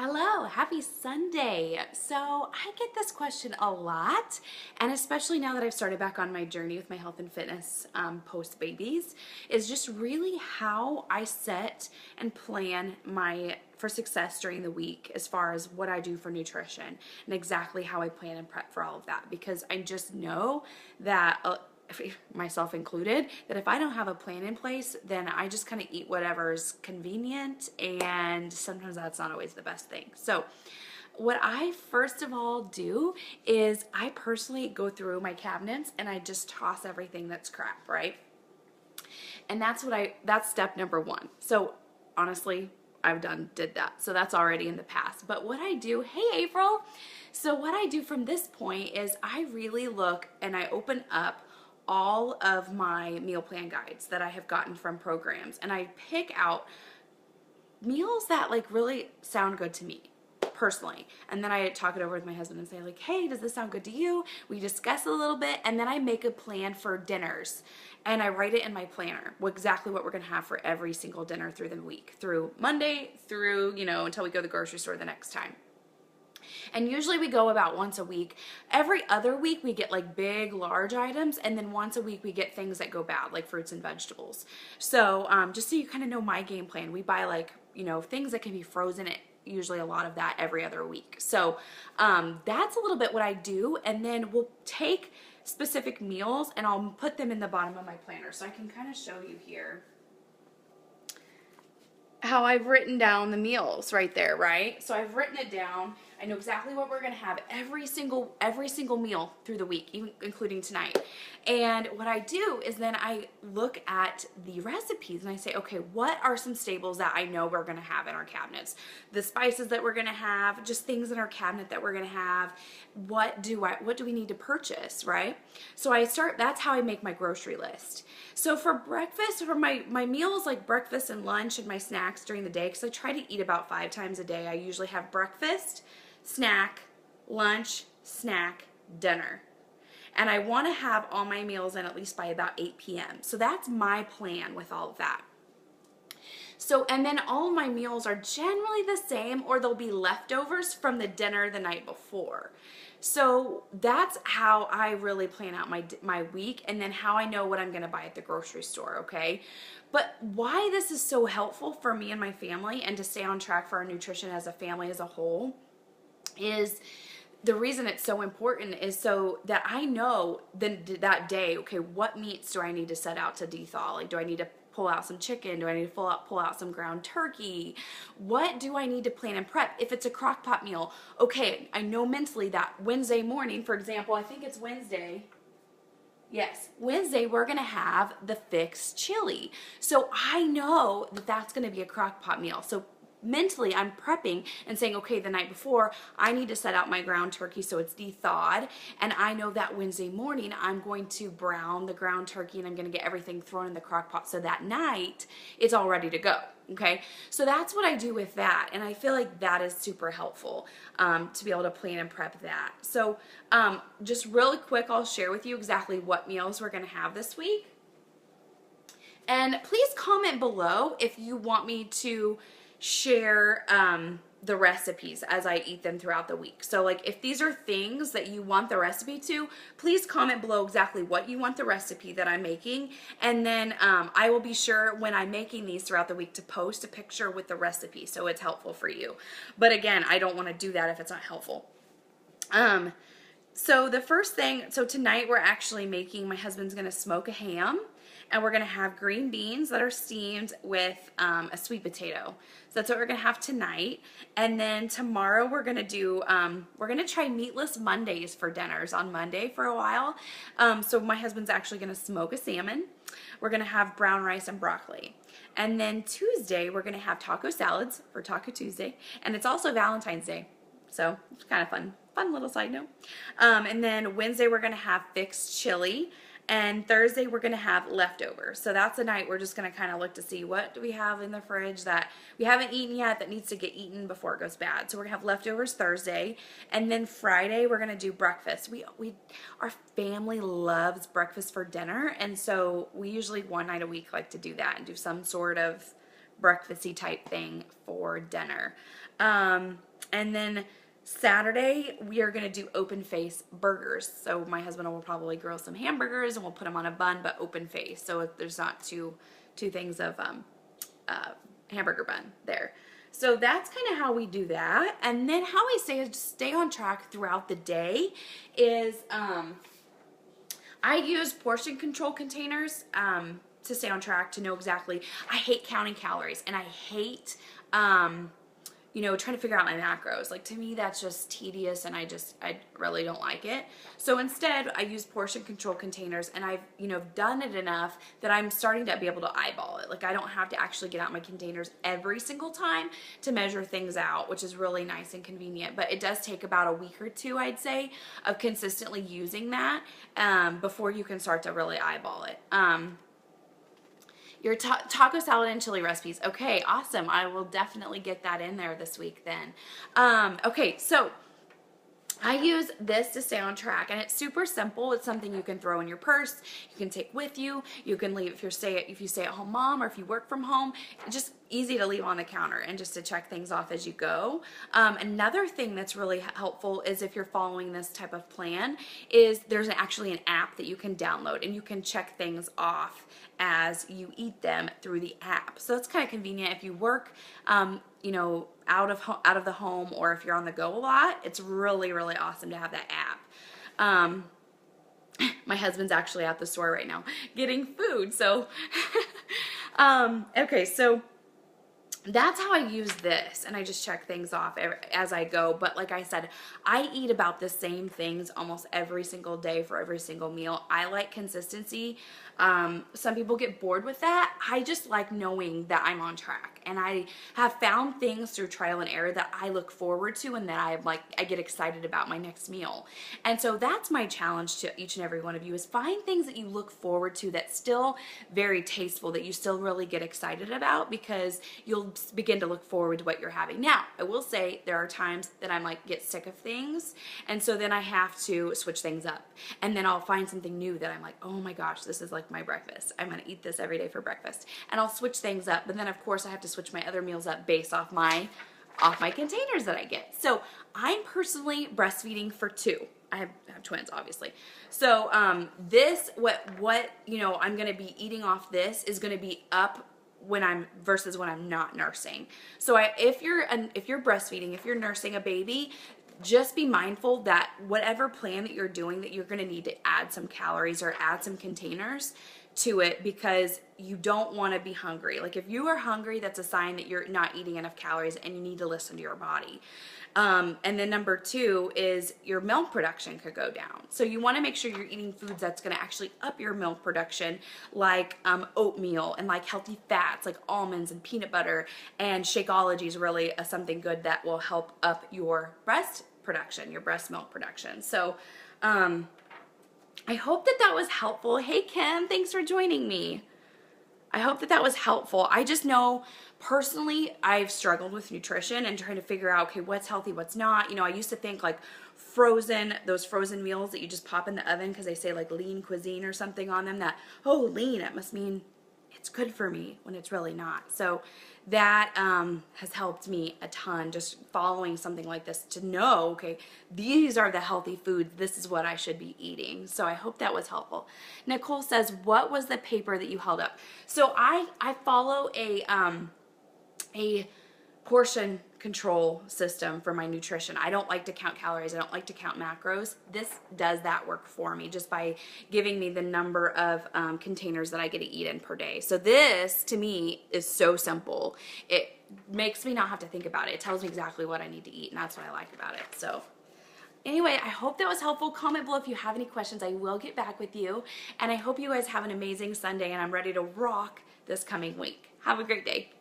Hello, happy Sunday. So, I get this question a lot, and especially now that I've started back on my journey with my health and fitness post babies, is just really how I set and plan my for success during the week as far as what I do for nutrition and exactly how I plan and prep for all of that. Because I just know that myself included, that if I don't have a plan in place, then I just kind of eat whatever's convenient, and sometimes that's not always the best thing. So what I first of all do is I personally go through my cabinets and I just toss everything that's crap, right? And that's step number one. So honestly, did that. So that's already in the past. But what I do, hey April. So what I do from this point is I really look and I open up all of my meal plan guides that I have gotten from programs, and I pick out meals that like really sound good to me personally, and then I talk it over with my husband and say like, hey, does this sound good to you? We discuss a little bit, and then I make a plan for dinners, and I write it in my planner exactly what we're gonna have for every single dinner through the week, through Monday through until we go to the grocery store the next time. And usually we go about once a week. Every other week we get like big, large items, and then once a week we get things that go bad, like fruits and vegetables. So just so you kind of know my game plan, we buy like, things that can be frozen, usually a lot of that every other week. So that's a little bit what I do, and then we'll take specific meals and I'll put them in the bottom of my planner. So I can kind of show you here how I've written down the meals right there, right? So I've written it down. I know exactly what we're gonna have every single meal through the week, even including tonight. And what I do is then I look at the recipes and I say, okay, what are some staples that I know we're gonna have in our cabinets? The spices that we're gonna have, just things in our cabinet that we're gonna have. What do we need to purchase, right? So that's how I make my grocery list. So for breakfast, for my meals, like breakfast and lunch and my snacks during the day, because I try to eat about 5 times a day, I usually have breakfast, snack, lunch, snack, dinner. And I want to have all my meals in at least by about 8 p.m. So that's my plan with all of that. So, and then all my meals are generally the same, or they'll be leftovers from the dinner the night before. So that's how I really plan out my week, and then how I know what I'm going to buy at the grocery store, okay? But why this is so helpful for me and my family, and to stay on track for our nutrition as a family as a whole, is the reason it's so important is so that I know that day, okay, what meats do I need to set out to thaw? Like, do I need to pull out some chicken? Do I need to pull out some ground turkey? What do I need to plan and prep? If it's a crock pot meal, okay, I know mentally that Wednesday morning, for example, I think it's Wednesday. Yes, Wednesday we're gonna have the fixed chili. So I know that that's gonna be a crock pot meal. So mentally I'm prepping and saying, okay, the night before I need to set out my ground turkey so it's thawed, and I know that Wednesday morning I'm going to brown the ground turkey and I'm going to get everything thrown in the crock pot so that night it's all ready to go. Okay, so that's what I do with that, and I feel like that is super helpful to be able to plan and prep that. So just really quick, I'll share with you exactly what meals we're going to have this week, and please comment below if you want me to share the recipes as I eat them throughout the week. So like, if these are things that you want the recipe to, please comment below exactly what you want the recipe that I'm making, and then I will be sure when I'm making these throughout the week to post a picture with the recipe so it's helpful for you. But again, I don't want to do that if it's not helpful. So the first thing, so tonight we're actually my husband's gonna smoke a ham, and we're gonna have green beans that are steamed with a sweet potato. So that's what we're gonna have tonight. And then tomorrow we're gonna try meatless Mondays for dinners on Monday for a while. So my husband's actually gonna smoke a salmon. We're gonna have brown rice and broccoli. And then Tuesday we're gonna have taco salads for Taco Tuesday, and it's also Valentine's Day. So it's kind of fun little side note. And then Wednesday we're gonna have fixed chili, and Thursday we're gonna have leftovers. So that's the night we're just gonna kind of look to see what do we have in the fridge that we haven't eaten yet that needs to get eaten before it goes bad. So we're gonna have leftovers Thursday, and then Friday we're gonna do breakfast. Our family loves breakfast for dinner, and so we usually one night a week like to do that and do some sort of breakfasty type thing for dinner. And then Saturday, we are going to do open face burgers. So my husband will probably grill some hamburgers and we'll put them on a bun, but open face. So there's not two things of hamburger bun there. So that's kind of how we do that. And then how we stay on track throughout the day is I use portion control containers to stay on track, to know exactly. I hate counting calories, and I hate you know, trying to figure out my macros. Like, to me, that's just tedious, and I really don't like it. So instead, I use portion control containers, and I've, you know, done it enough that I'm starting to be able to eyeball it. Like, I don't have to actually get out my containers every single time to measure things out, which is really nice and convenient. But it does take about a week or two, I'd say, of consistently using that before you can start to really eyeball it. Your taco salad and chili recipes. Okay, awesome. I will definitely get that in there this week then. Okay, so I use this to stay on track, and it's super simple. It's something you can throw in your purse, you can take with you, you can leave if you stay at home mom, or if you work from home. It's just easy to leave on the counter and just to check things off as you go. Another thing that's really helpful is, if you're following this type of plan, is there's actually an app that you can download, and you can check things off as you eat them through the app. So it's kind of convenient if you work, you know, out of the home, or if you're on the go a lot. It's really, really awesome to have that app. My husband's actually at the store right now getting food. So, okay, so that's how I use this, and I just check things off as I go. But like I said, I eat about the same things almost every single day for every single meal. I like consistency. Some people get bored with that. I just like knowing that I'm on track, and I have found things through trial and error that I look forward to, and that I get excited about my next meal. And so that's my challenge to each and every one of you, is find things that you look forward to that's still very tasteful, that you still really get excited about, because you'll begin to look forward to what you're having. Now, I will say there are times that I'm like, get sick of things, and so then I have to switch things up, and then I'll find something new that I'm like, oh my gosh, this is like my breakfast. I'm gonna eat this every day for breakfast, and I'll switch things up. But then of course I have to switch my other meals up based off my containers that I get. So I'm personally breastfeeding for 2. I have twins, obviously. So this, what you know, I'm gonna be eating off this is gonna be up versus when I'm not nursing. So if you're breastfeeding, if you're nursing a baby, just be mindful that whatever plan that you're doing, that you're going to need to add some calories or add some containers to it, because you don't want to be hungry. Like, if you are hungry, that's a sign that you're not eating enough calories, and you need to listen to your body. And then number 2 is your milk production could go down. So you want to make sure you're eating foods that's going to actually up your milk production, like oatmeal, and like healthy fats like almonds and peanut butter. And Shakeology is really something good that will help up your breast production, your breast milk production. So I hope that was helpful. Hey Kim, thanks for joining me. I hope that was helpful. I just know personally I've struggled with nutrition and trying to figure out, okay, what's healthy, what's not. You know, I used to think like those frozen meals that you just pop in the oven because they say like lean cuisine or something on them, that, oh, lean, it must mean it's good for me, when it's really not. So that has helped me a ton, just following something like this, to know, okay, these are the healthy foods, this is what I should be eating. So I hope that was helpful. Nicole says, what was the paper that you held up? So I follow a portion control system for my nutrition. I don't like to count calories. I don't like to count macros. This does that work for me, just by giving me the number of containers that I get to eat in per day. So this, to me, is so simple. It makes me not have to think about it. It tells me exactly what I need to eat, and that's what I like about it. So anyway, I hope that was helpful. Comment below if you have any questions. I will get back with you. And I hope you guys have an amazing Sunday, and I'm ready to rock this coming week. Have a great day.